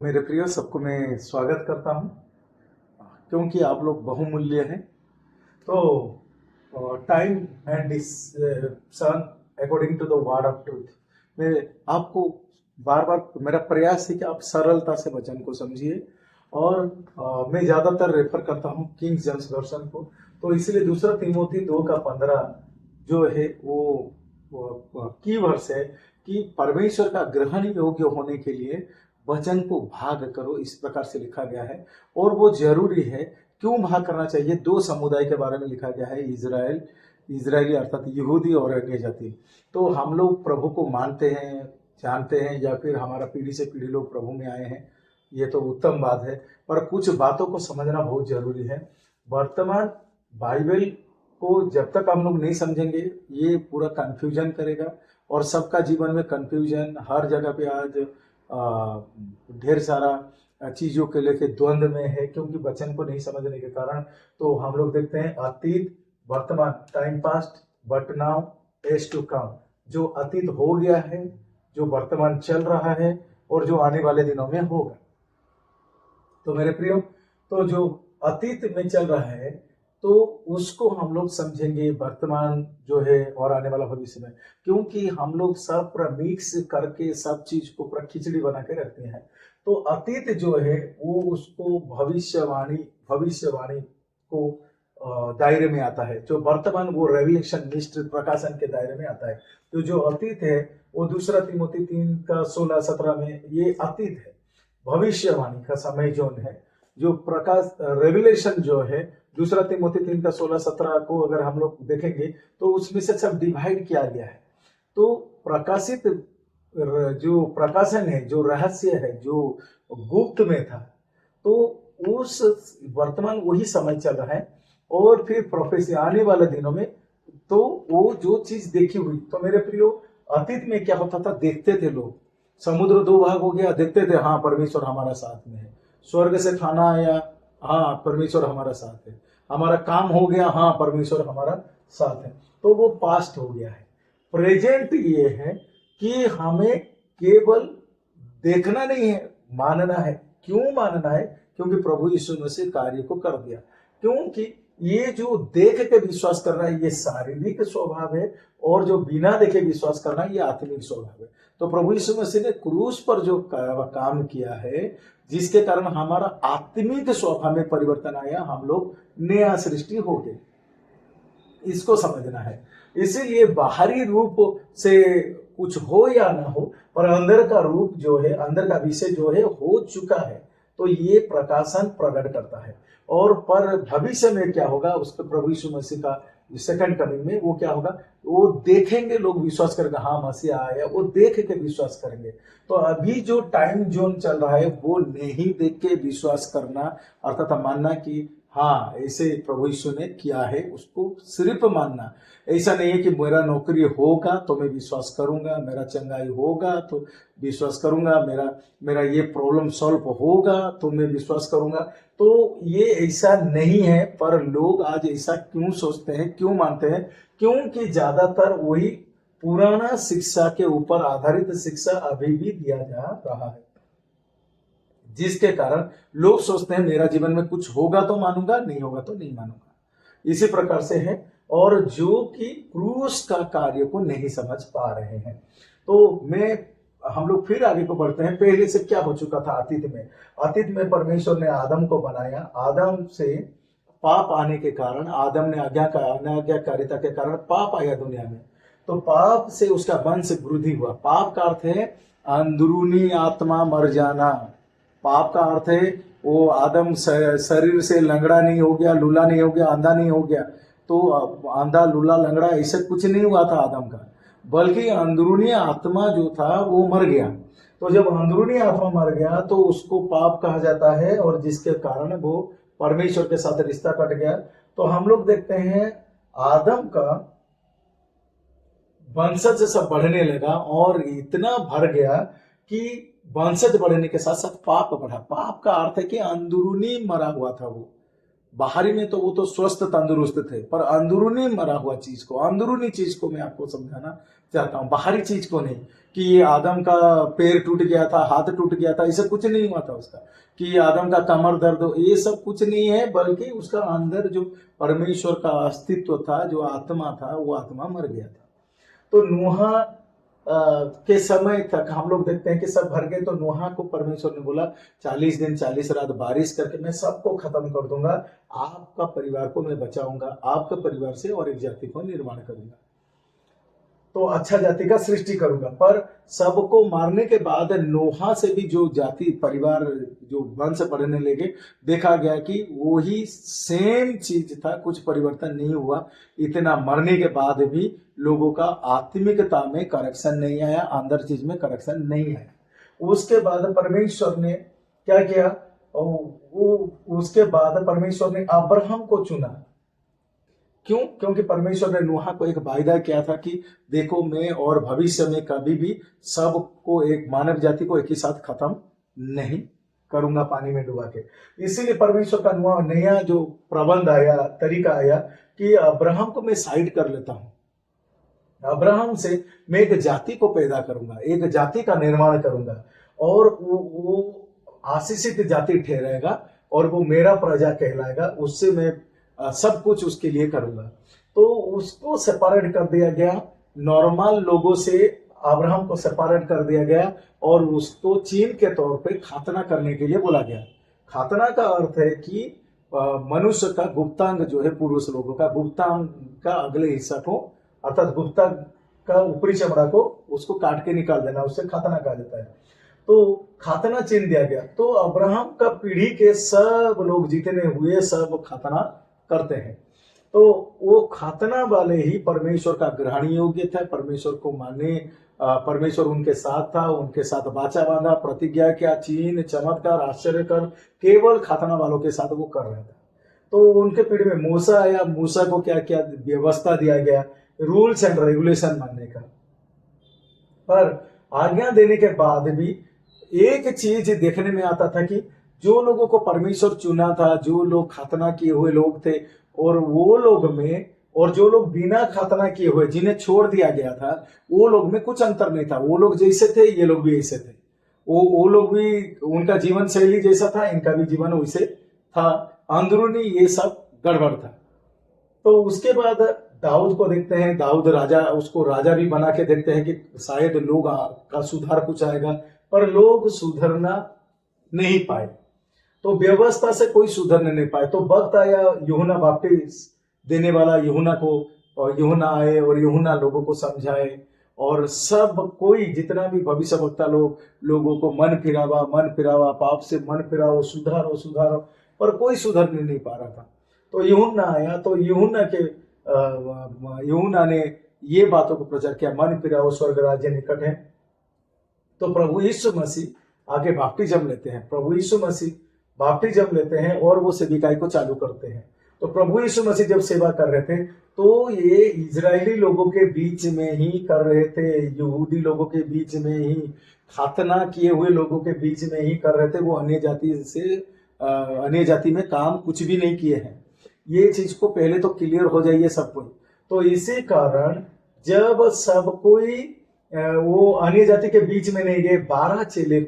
मेरे प्रिय सबको मैं स्वागत करता हूं क्योंकि आप लोग बहुमूल्य हैं। तो time and this son according to the word of truth. मैं आपको बार बार मेरा प्रयास है कि आप सरलता से वचन को समझिए और मैं ज़्यादातर रेफर करता हूं किंग जेम्स वर्जन को। तो इसलिए दूसरा तीमोथी 2:15 जो है वो की वर्स है कि परमेश्वर का ग्रहण योग्य होने के लिए वचन को भाग करो, इस प्रकार से लिखा गया है। और वो जरूरी है। क्यों भाग करना चाहिए? दो समुदाय के बारे में लिखा गया है, इजरायली अर्थात यहूदी और अन्य जाति। तो हम लोग प्रभु को मानते हैं, जानते हैं, या फिर हमारा पीढ़ी से पीढ़ी लोग प्रभु में आए हैं, ये तो उत्तम बात है। पर कुछ बातों को समझना बहुत जरूरी है। वर्तमान बाइबल को जब तक हम लोग नहीं समझेंगे, ये पूरा कंफ्यूजन करेगा और सबका जीवन में कंफ्यूजन हर जगह पे आज ढेर सारा चीजों के लेके द्वंद्व में है, क्योंकि वचन को नहीं समझने के कारण। तो हम लोग देखते हैं अतीत, वर्तमान, time past, but now, as to come. जो अतीत हो गया है, जो वर्तमान चल रहा है और जो आने वाले दिनों में होगा। तो मेरे प्रियो, तो जो अतीत में चल रहा है तो उसको हम लोग समझेंगे वर्तमान जो है और आने वाला भविष्य में, क्योंकि हम लोग सब पूरा मिक्स करके सब चीज को पूरा खिचड़ी बना के रखते हैं। तो अतीत जो है वो उसको भविष्यवाणी को दायरे में आता है। जो वर्तमान वो रेवलेशन मिस्ट प्रकाशन के दायरे में आता है। तो जो अतीत है वो दूसरा तीमोथी 3:16-17 में ये अतीत है। भविष्यवाणी का समय जोन है। जो प्रकाश रेवलेशन जो है दूसरा तीमोथी 3:16-17 को अगर हम लोग देखेंगे तो उसमें से सब डिवाइड किया गया है। तो प्रकाशित जो प्रकाशन है, जो रहस्य है, जो गुप्त में था, तो उस वर्तमान वही समय चल रहा है। और फिर प्रोफेसी आने वाले दिनों में तो वो जो चीज देखी हुई। तो मेरे प्रियो, अतीत में क्या होता था? देखते थे लोग, समुद्र दो भाग हो गया, देखते थे हाँ परमेश्वर हमारा साथ में है। स्वर्ग से खाना आया, हाँ परमेश्वर हमारा साथ है। हमारा काम हो गया, हाँ परमेश्वर हमारा साथ है। तो वो पास्ट हो गया है। प्रेजेंट ये है कि हमें केवल देखना नहीं है, मानना है। क्यों मानना है? क्योंकि प्रभु यीशु मसीह कार्य को कर दिया। क्योंकि ये जो देख के विश्वास करना है ये शारीरिक स्वभाव है, और जो बिना देखे विश्वास करना है ये आत्मिक स्वभाव है। तो प्रभु यीशु मसीह ने क्रूस पर जो काम किया है, जिसके कारण हमारा आत्मिक स्वभाव में परिवर्तन आया, हम लोग नया सृष्टि हो गए, इसको समझना है। इसीलिए बाहरी रूप से कुछ हो या ना हो, पर अंदर का रूप जो है, अंदर का विषय जो है हो चुका है। तो ये प्रकाशन प्रकट करता है। और पर भविष्य में क्या होगा, उसके प्रभु यीशु मसीह का सेकंड कमिंग में वो क्या होगा, वो देखेंगे, लोग विश्वास करेंगे हाँ मसीह आया, वो देख के विश्वास करेंगे। तो अभी जो टाइम जोन चल रहा है वो नहीं देख के विश्वास करना, अर्थात मानना कि हाँ ऐसे प्रभु यीशु ने किया है, उसको सिर्फ मानना। ऐसा नहीं है कि मेरा नौकरी होगा तो मैं विश्वास करूंगा, मेरा चंगाई होगा तो विश्वास करूंगा, मेरा ये प्रॉब्लम सॉल्व होगा तो मैं विश्वास करूंगा। तो ये ऐसा नहीं है। पर लोग आज ऐसा क्यों सोचते हैं, क्यों मानते हैं? क्योंकि ज्यादातर वही पुराना शिक्षा के ऊपर आधारित शिक्षा अभी भी दिया जा रहा है, जिसके कारण लोग सोचते हैं मेरा जीवन में कुछ होगा तो मानूंगा, नहीं होगा तो नहीं मानूंगा। इसी प्रकार से है। और जो कि क्रूस का कार्य को नहीं समझ पा रहे हैं। तो हम लोग फिर आगे को बढ़ते हैं। पहले से क्या हो चुका था अतीत में परमेश्वर ने आदम को बनाया। आदम से पाप आने के कारण, आदम ने अनाज्ञाकारिता के कारण पाप आया दुनिया में। तो पाप से उसका वंश वृद्धि हुआ। पाप का अर्थ है अंदरूनी आत्मा मर जाना। पाप का अर्थ है वो आदम शरीर से लंगड़ा नहीं हो गया, लूला नहीं हो गया, अंधा नहीं हो गया। तो अंधा, लूला, लंगड़ा ऐसे कुछ नहीं हुआ था आदम का, बल्कि अंदरूनी आत्मा जो था वो मर गया। तो जब अंदरूनी आत्मा मर गया तो उसको पाप कहा जाता है, और जिसके कारण वो परमेश्वर के साथ रिश्ता कट गया। तो हम लोग देखते हैं आदम का वंशज सब बढ़ने लगा, और इतना भर गया कि वंशज बढ़ने के साथ साथ पाप बढ़ा। पाप का अर्थ है कि अंदरूनी मरा हुआ था वो। बाहरी में तो वो तो स्वस्थ तंदुरुस्त थे, पर अंदरूनी मरा हुआ चीज को, अंदरूनी चीज को मैं आपको समझाना चाहता हूं, बाहरी चीज को नहीं। कि आदम का पैर टूट गया था, हाथ टूट गया था, ऐसा कुछ नहीं हुआ था उसका, कि आदम का कमर दर्द हो, ये सब कुछ नहीं है, बल्कि उसका अंदर जो परमेश्वर का अस्तित्व था, जो आत्मा था, वो आत्मा मर गया था। तो नूहा के समय तक हम लोग देखते हैं कि सब भर गए, तो नूहा को परमेश्वर ने बोला 40 दिन 40 रात बारिश करके मैं सबको खत्म कर दूंगा, आपका परिवार को मैं बचाऊंगा, आपके परिवार से और एक जाति को निर्माण करूंगा, तो अच्छा जाति का सृष्टि करूंगा। पर सबको मारने के बाद नोहा से भी जो जाति परिवार जो वंश बढ़ने लगे, देखा गया कि वही सेम चीज था, कुछ परिवर्तन नहीं हुआ। इतना मरने के बाद भी लोगों का आत्मिकता में करेक्शन नहीं आया, अंदर चीज में करेक्शन नहीं आया। उसके बाद परमेश्वर ने क्या किया, उसके बाद परमेश्वर ने अब्राहम को चुना। क्यों? क्योंकि परमेश्वर ने नूहा को एक वायदा किया था कि देखो मैं और भविष्य में कभी भी सबको, एक मानव जाति को एक ही साथ खत्म नहीं करूंगा पानी में डुबा के। इसीलिए परमेश्वर का नया जो प्रबंध आया, तरीका आया कि अब्राहम को मैं साइड कर लेता हूं, अब्राहम से मैं एक जाति को पैदा करूंगा, एक जाति का निर्माण करूंगा, और वो आशीषित जाति ठहरेगा और वो मेरा प्रजा कहलाएगा, उससे मैं सब कुछ उसके लिए करूंगा। तो उसको सेपरेट कर दिया गया, नॉर्मल लोगों से अब्राहम को सेपरेट कर दिया गया और उसको चीन के तौर पे खातना करने के लिए बोला गया। खातना का अर्थ है कि मनुष्य का गुप्तांग जो है, पुरुष लोगों का गुप्तांग का अगले हिस्सा को, अर्थात गुप्तांग का ऊपरी चमड़ा को उसको काट के निकाल देना, उससे खातना कहा जाता है। तो खातना चिन्ह दिया गया। तो अब्राहम का पीढ़ी के सब लोग जितने हुए सब खातना करते हैं। तो वो खातना वाले ही परमेश्वर का ग्रहण योग्य था, परमेश्वर को माने, परमेश्वर उनके साथ था, उनके साथ वाचा बांधा, प्रतिज्ञा किया, चिन्ह चमत्कार आश्चर्य कर केवल खातना वालों के साथ वो कर रहा था। तो उनके पीढ़ी में मूसा आया, मूसा को क्या क्या व्यवस्था दिया गया, रूल्स एंड रेगुलेशन मानने का। पर आज्ञा देने के बाद भी एक चीज देखने में आता था कि जो लोगों को परमेश्वर चुना था, जो लोग खातना किए हुए लोग थे, और वो लोग में, और जो लोग बिना खातना किए हुए जिन्हें छोड़ दिया गया था, वो लोग में कुछ अंतर नहीं था। वो लोग जैसे थे ये लोग भी ऐसे थे, वो लोग भी, उनका जीवन शैली जैसा था, इनका भी जीवन वैसे था, अंदरूनी ये सब गड़बड़ था। तो उसके बाद दाऊद को देखते हैं, दाऊद राजा, उसको राजा भी बना के देखते हैं कि शायद लोग का सुधार कुछ आएगा, पर लोग सुधरना नहीं पाए, तो व्यवस्था से कोई सुधरने नहीं पाए। तो वक्त आया यूहन्ना बपतिस्मा देने वाला यूहन्ना को, और यूहन्ना आए और यूहन्ना लोगों को समझाए, और सब कोई जितना भी भविष्यवक्ता लोगों को मन फिरावा, पाप से मन फिराओ, सुधारो, पर कोई सुधरने नहीं पा रहा था। तो यूहन्ना आया, तो यूहन्ना ने ये बातों को प्रचार किया, मन फिराओ, स्वर्ग राज्य निकट है। तो प्रभु यीशु मसीह आगे बपतिस्मा लेते हैं, प्रभु यीशु मसीह बपतिस्मा लेते हैं और वो सेविकाई को चालू करते हैं। तो प्रभु यीशु मसीह जब सेवा कर रहे थे, तो ये इजरायली लोगों के बीच में ही कर रहे थे, यहूदी लोगों के बीच में ही, खातना किए हुए लोगों के बीच में ही कर रहे थे। वो अन्य जाति में काम कुछ भी नहीं किए हैं। ये चीज को पहले तो क्लियर हो जाइए सब कोई। तो इसी कारण जब सब कोई वो अन्य जाति के बीच में नहीं गए, 12 चेले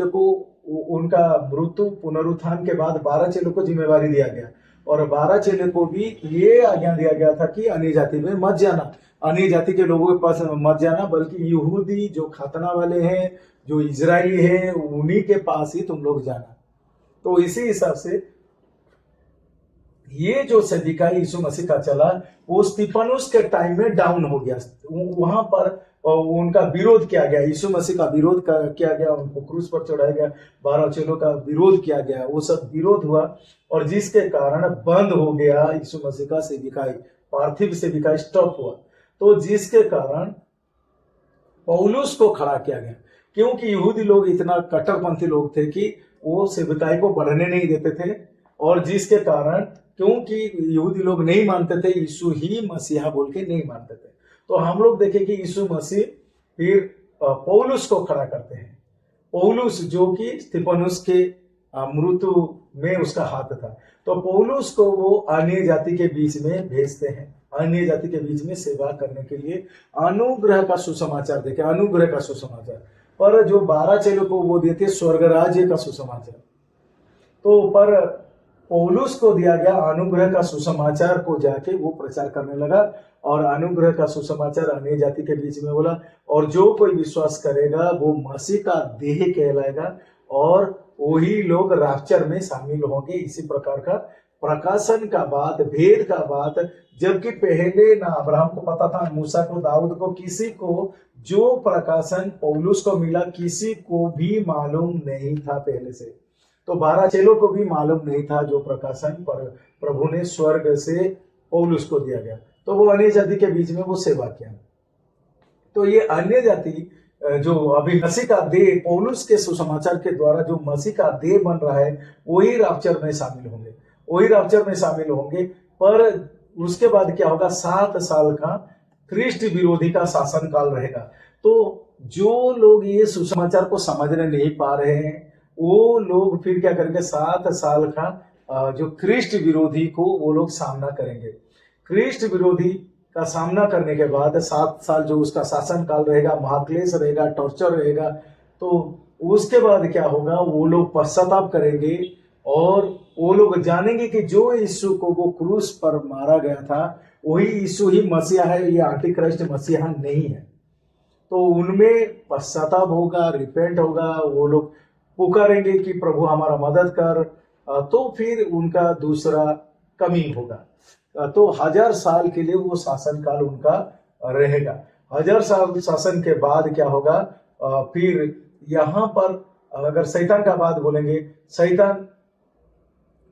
को उनका मृत्यु पुनरुत्थान के बाद 12 चेलों को जिम्मेवारी दिया गया, और 12 चेले को भी ये आज्ञा दिया गया था कि अन्य जाति में मत जाना, अन्य जाति के लोगों के पास मत जाना, बल्कि यहूदी जो खातना वाले हैं, जो इजरायली हैं, उन्हीं के पास ही तुम लोग जाना। तो इसी हिसाब से ये जो सेविकाई यीशु मसीह का चला, वो स्तिफनुस के टाइम में डाउन हो गया। वहां पर उनका विरोध किया गया, यीशु मसीह का विरोध किया गया, उनको क्रूस पर चढ़ाया गया, 12 चेलों का विरोध किया गया, वो सब विरोध हुआ, और जिसके कारण बंद हो गया यीशु मसीह का सेविकाई, पार्थिव सेविकाई स्टॉप हुआ। तो जिसके कारण पौलुस को खड़ा किया गया, क्योंकि यहूदी लोग इतना कट्टरपंथी लोग थे कि वो सेविकाई को बढ़ने नहीं देते थे, और जिसके कारण, क्योंकि यहूदी लोग नहीं मानते थे, यीशु ही मसीहा बोल के नहीं मानते थे। तो हम लोग देखें कि यीशु मसीह फिर पौलुस को खड़ा करते हैं। पौलुस जो कि स्तिफनुस के मृत्यु में उसका हाथ था। तो पौलुस को वो अन्य जाति के बीच में भेजते हैं, अन्य जाति के बीच में सेवा करने के लिए, अनुग्रह का सुसमाचार देखे, अनुग्रह का सुसमाचार। पर जो 12 चेलों को वो देते स्वर्ग राज्य का सुसमाचार। तो पर पौलुस को दिया गया अनुग्रह का सुसमाचार को जाके वो प्रचार करने लगा, और अनुग्रह का सुसमाचार अन्य जाति के बीच में बोला, और जो कोई विश्वास करेगा वो मसीह का देह कहलाएगा, और वही लोग राप्चर में शामिल होंगे। इसी प्रकार का प्रकाशन का बात, भेद का बात, जबकि पहले ना अब्राहम को पता था, मूसा को, दाऊद को, किसी को जो प्रकाशन पौलुस को मिला किसी को भी मालूम नहीं था पहले से। तो 12 चेलों को भी मालूम नहीं था जो प्रकाशन पर प्रभु ने स्वर्ग से पौलुस को दिया गया। तो वो अन्य जाति के बीच में वो सेवा किया। तो ये अन्य जाति जो अभी मसीह का देह, पौलुस के सुसमाचार के द्वारा जो मसीह का देह बन रहा है, वही राप्चर में शामिल होंगे, वही राप्चर में शामिल होंगे। पर उसके बाद क्या होगा, 7 साल का ख्रिस्ट विरोधी का शासन काल रहेगा। तो जो लोग ये सुसमाचार को समझने नहीं पा रहे हैं, वो लोग फिर क्या करेंगे, 7 साल का जो ख्रिस्ट विरोधी को वो लोग सामना करेंगे। ख्रिस्ट विरोधी का सामना करने के बाद 7 साल जो उसका शासन काल रहेगा, महाक्लेश रहेगा, टॉर्चर रहेगा। तो उसके बाद क्या होगा, वो लोग पश्चाताप करेंगे और वो लोग जानेंगे कि जो यीशु को वो क्रूस पर मारा गया था वही यीशु ही मसीहा है, ये एंटीक्राइस्ट मसीहा नहीं है। तो उनमें पश्चाताप होगा, रिपेंट होगा, वो लोग पुकारेंगे कि प्रभु हमारा मदद कर। तो फिर उनका दूसरा कमिंग होगा। तो 1000 साल के लिए वो शासन काल उनका रहेगा। 1000 साल शासन के बाद क्या होगा, फिर यहाँ पर अगर शैतान का बात बोलेंगे, शैतान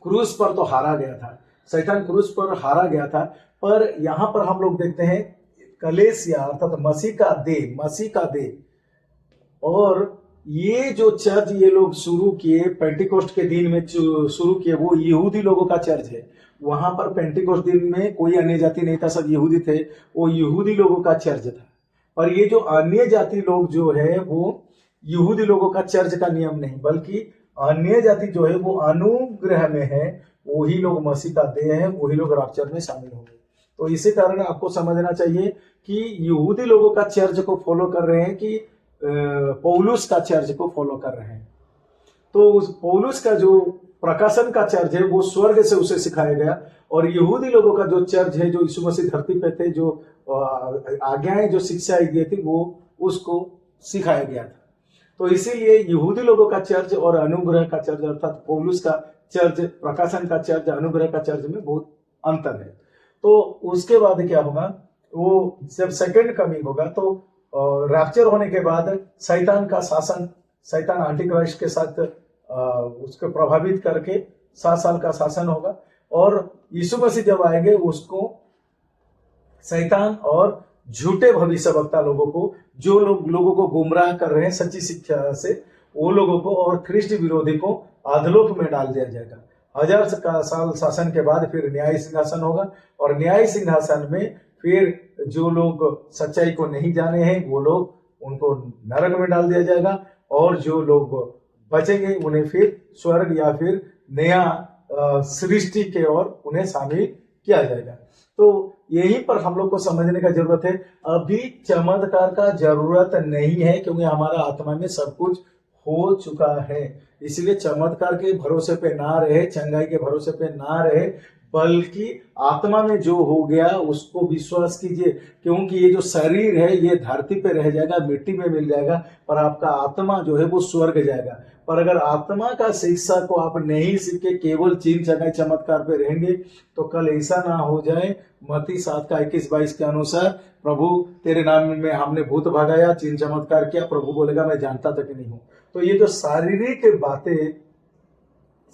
क्रूस पर तो हारा गया था, शैतान क्रूस पर हारा गया था। पर यहाँ पर हम लोग देखते हैं कलेसिया अर्थात मसीह का देह, मसीह का देह। और ये जो चर्च ये लोग शुरू किए पेंटिकोस्ट के दिन में शुरू किए, वो यहूदी लोगों का चर्च है। वहां पर पेंटिकोस्ट दिन में कोई अन्य जाति नहीं था, सब यहूदी थे, वो यहूदी लोगों का चर्च था। पर ये जो अन्य जाति लोग जो है वो यहूदी लोगों का चर्च का नियम नहीं, बल्कि अन्य जाति जो है वो अनुग्रह में है, वही लोग मसीह का देह है, वही लोग राप्चर में शामिल होंगे। तो इसी कारण आपको समझना चाहिए कि यहूदी लोगों का चर्च को फॉलो कर रहे हैं कि पौलुस का चर्च को फॉलो कर रहे हैं। तो उस पौलुस का जो प्रकाशन का चर्च है वो स्वर्ग से उसे सिखाया गया, और यहूदी लोगों का जो चर्च है, जो यीशु मसीह धरती पे थे, जो आज्ञाएं जो शिक्षाएं दी थी वो उसको सिखाया गया था। तो इसीलिए यहूदी लोगों का चर्च और अनुग्रह का चर्च अर्थात पौलुस का चर्च, प्रकाशन का चर्च, अनुग्रह का चर्च में बहुत अंतर है। तो उसके बाद क्या होगा, वो जब सेकंड कमिंग होगा तो रैप्चर होने के बाद शैतान का शासन, शैतान एंटीक्राइस्ट के साथ उसको प्रभावित करके 7 साल का शासन होगा। और यीशु मसीह जब आएंगे उसको शैतान और झूठे भविष्यवक्ता लोगों को, जो लोगों को गुमराह कर रहे हैं सच्ची शिक्षा से, वो लोगों को और ख्रिस्ट विरोधी को अधलोक में डाल दिया जाएगा। 1000 साल शासन के बाद फिर न्याय सिंहासन होगा, और न्याय सिंहासन में फिर जो लोग सच्चाई को नहीं जाने हैं वो लोग, उनको नरक में डाल दिया जाएगा, और जो लोग बचेंगे उन्हें फिर स्वर्ग या फिर नया सृष्टि के ओर उन्हें शामिल किया जाएगा। तो यहीं पर हम लोग को समझने का जरूरत है, अभी चमत्कार का जरूरत नहीं है, क्योंकि हमारा आत्मा में सब कुछ हो चुका है। इसलिए चमत्कार के भरोसे पे ना रहे, चंगाई के भरोसे पे ना रहे, बल्कि आत्मा में जो हो गया उसको विश्वास कीजिए। क्योंकि ये जो शरीर है ये धरती पे रह जाएगा, मिट्टी में मिल जाएगा, पर आपका आत्मा जो है वो स्वर्ग जाएगा। पर अगर आत्मा का शिक्षा को आप नहीं सीख के केवल चिन्ह चंगाई चमत्कार पे रहेंगे तो कल ऐसा ना हो जाए, मत्ती 7 का 21-22 के अनुसार, प्रभु तेरे नाम में हमने भूत भगाया, चिन्ह चमत्कार किया, प्रभु बोलेगा मैं जानता तक नहीं हूं। तो ये जो शारीरिक बातें,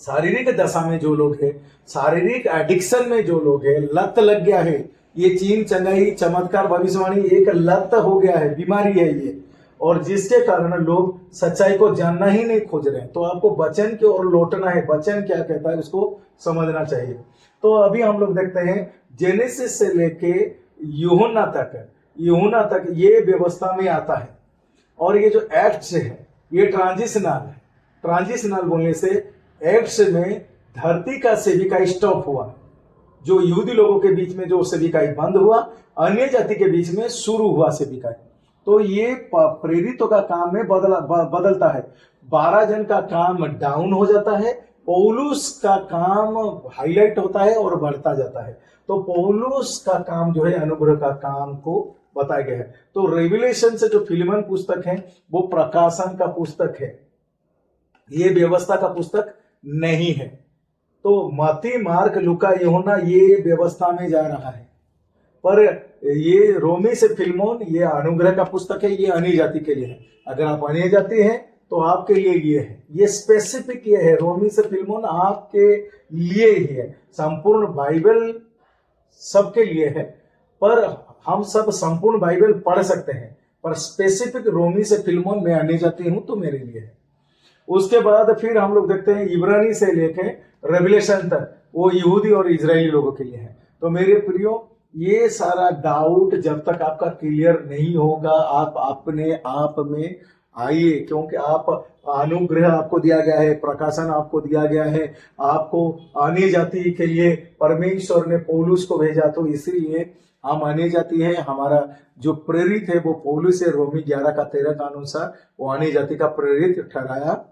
शारीरिक दशा में जो लोग हैं, शारीरिक एडिक्शन में जो लोग हैं, लत लग गया है, ये चिन्ह चंगाई चमत्कार भविष्यवाणी एक लत हो गया है, बीमारी है ये, और जिसके कारण लोग सच्चाई को जानना ही नहीं खोज रहे हैं। तो आपको वचन की ओर लौटना है, वचन क्या कहता है उसको समझना चाहिए। तो अभी हम लोग देखते हैं जेनेसिस से लेके यूहन्ना तक ये व्यवस्था में आता है, और ये जो एक्ट है ये ट्रांजिशनल है। ट्रांजिशनल बोलने से एक्ट्स में धरती का सेविकाई स्टॉप हुआ, जो यहूदी लोगों के बीच में जो सेविकाई बंद हुआ, अन्य जाति के बीच में शुरू हुआ सेविकाई। तो ये प्रेरितों का काम में बदलता है। 12 जन का काम डाउन हो जाता है, पौलुस का काम हाईलाइट होता है और बढ़ता जाता है। तो पौलुस का काम जो है अनुग्रह का काम को बताया गया है। तो रेवलेशन से जो फिलिमन पुस्तक है वो प्रकाशन का पुस्तक है, ये व्यवस्था का पुस्तक नहीं है। तो मत्ती, मार्क, लूका, यूहन्ना ये व्यवस्था में जा रहा है, पर ये रोमी से फिलमोन ये अनुग्रह का पुस्तक है, ये अन्य जाति के लिए है। अगर आप अन्य जाति हैं तो आपके लिए ये है, ये स्पेसिफिक ये है। रोमी से फिलमोन आपके लिए ही है, संपूर्ण बाइबल सबके लिए है, पर हम सब संपूर्ण बाइबल पढ़ सकते हैं, पर स्पेसिफिक रोमी से फिलमोन मैं अन्य जाति हूं तो मेरे लिए है। उसके बाद फिर हम लोग देखते हैं इब्रानी से लेके रेवलेशन तक, वो यहूदी और इजरायली लोगों के लिए है। तो मेरे प्रियो, ये सारा डाउट जब तक आपका क्लियर नहीं होगा, आप अपने आप में आइए, क्योंकि आप अनुग्रह आपको दिया गया है, प्रकाशन आपको दिया गया है, आपको अन्य जाति के लिए परमेश्वर ने पौलुस को भेजा। तो इसलिए हम अन्य जाति हैं, हमारा जो प्रेरित है वो पौलुस है। रोमी 11:13 का अनुसार वो अन्य जाति का प्रेरित ठहराया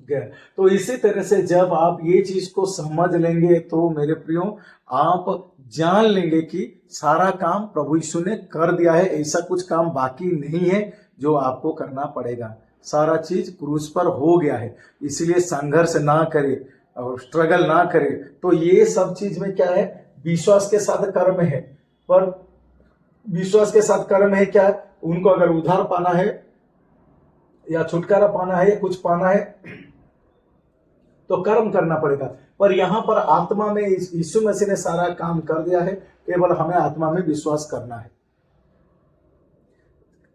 गया। तो इसी तरह से जब आप ये चीज को समझ लेंगे तो मेरे प्रियो, आप जान लेंगे कि सारा काम प्रभु यीशु ने कर दिया है, ऐसा कुछ काम बाकी नहीं है जो आपको करना पड़ेगा। सारा चीज क्रूस पर हो गया है, इसलिए संघर्ष ना करे और स्ट्रगल ना करे। तो ये सब चीज में क्या है, विश्वास के साथ कर्म है। पर विश्वास के साथ कर्म है क्या, उनको अगर उद्धार पाना है या छुटकारा पाना है या कुछ पाना है तो कर्म करना पड़ेगा। पर यहां पर आत्मा में यीशु मसीह ने सारा काम कर दिया है, केवल हमें आत्मा में विश्वास करना है।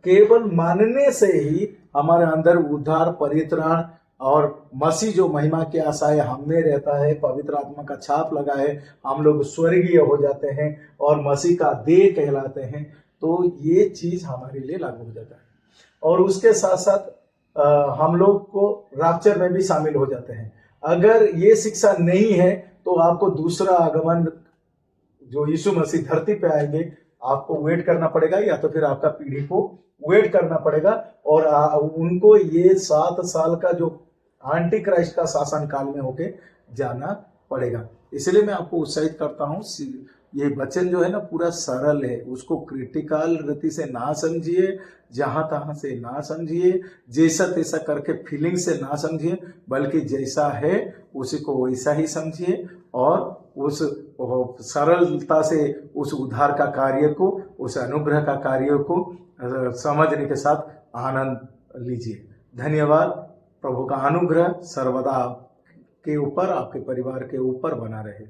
केवल मानने से ही हमारे अंदर उद्धार, परित्राण और मसीह जो महिमा की आशाएं हम में रहता है, पवित्र आत्मा का छाप लगा है, हम लोग स्वर्गीय हो जाते हैं और मसीह का देह कहलाते हैं। तो ये चीज हमारे लिए लागू हो जाता है। और उसके साथ साथ हम लोग को राप्चर में भी शामिल हो जाते हैं। अगर ये शिक्षा नहीं है तो आपको दूसरा आगमन जो यीशु मसीह धरती पे आएंगे, आपको वेट करना पड़ेगा, या तो फिर आपका पीढ़ी को वेट करना पड़ेगा। और उनको ये 7 साल का जो एंटी क्राइस्ट का शासन काल में होके जाना पड़ेगा। इसलिए मैं आपको उत्साहित करता हूँ, ये वचन जो है ना पूरा सरल है, उसको क्रिटिकल रीति से ना समझिए, जहां तहां से ना समझिए, जैसा तैसा करके फीलिंग से ना समझिए, बल्कि जैसा है उसी को वैसा ही समझिए और उस सरलता से उस उद्धार का कार्य को, उस अनुग्रह का कार्य को समझने के साथ आनंद लीजिए। धन्यवाद। प्रभु का अनुग्रह सर्वदा आपके ऊपर, आपके परिवार के ऊपर बना रहे।